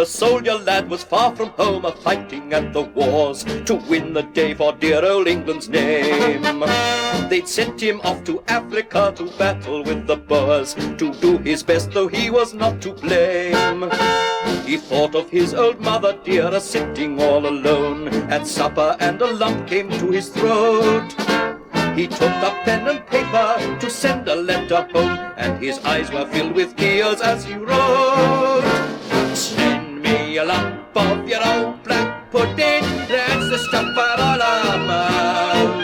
A soldier lad was far from home, a-fighting at the wars, to win the day for dear old England's name. They'd sent him off to Africa to battle with the Boers, to do his best though he was not to blame. He thought of his old mother dear, a-sitting all alone at supper, and a lump came to his throat. He took up pen and paper to send a letter home, and his eyes were filled with tears as he wrote. Send me a lump of your old black pudding, that's the stuff for all our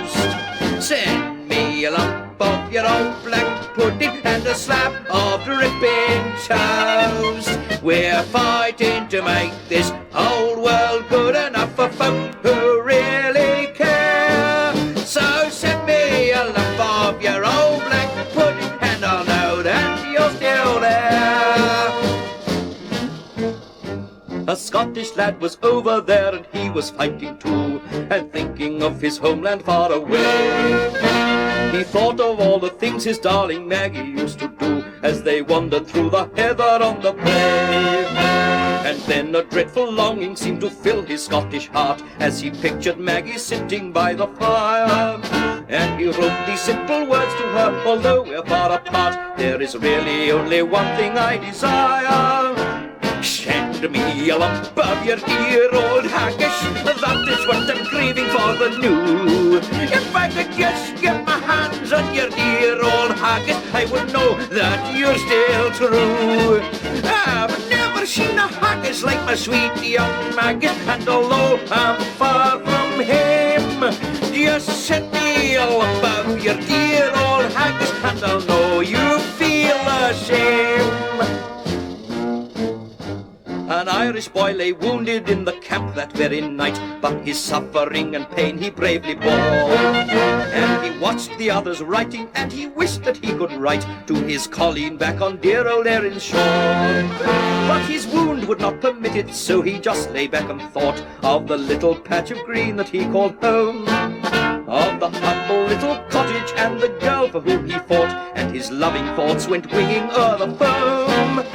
most. Send me a lump of your old black pudding and a slab of dripping toast. We're fighting to make this whole world good enough for folk who really care. So send me a lump of your old black pudding and I'll know that you're still there. A Scottish lad was over there and he was fighting too, and thinking of his homeland far away. He thought of all the things his darling Maggie used to do as they wandered through the heather on the brae. And then a dreadful longing seemed to fill his Scottish heart as he pictured Maggie sitting by the fire. And he wrote these simple words to her, although we're far apart, there is really only one thing I desire. Send me a lump of your dear old haggis, that is what I'm craving for the new. If I could just get my hands on your dear old haggis, I would know that you're still true. I've never seen a haggis like my sweet young Maggie, and although I'm far from him, just send me a lump of your dear old haggis, and I'll know you feel the same. An Irish boy lay wounded in the camp that very night, but his suffering and pain he bravely bore. And he watched the others writing, and he wished that he could write to his Colleen back on dear old Erin's shore. But his wound would not permit it, so he just lay back and thought of the little patch of green that he called home, of the humble little cottage and the girl for whom he fought, and his loving thoughts went winging o'er the foam.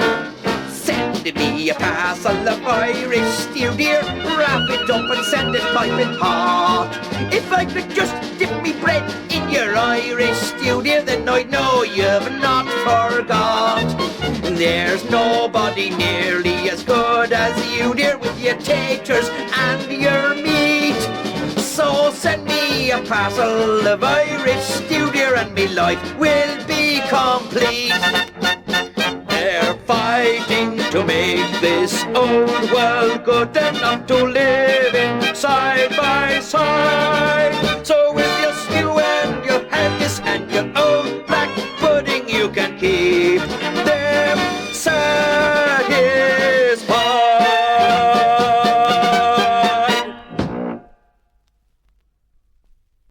Send me a parcel of Irish stew, dear, wrap it up and send it piping hot. If I could just dip me bread in your Irish stew, dear, then I'd know you've not forgot. There's nobody nearly as good as you, dear, with your taters and your meat. So send me a parcel of Irish stew, dear, and me life will be complete. They're fighting to make this old world good enough to live in side by side.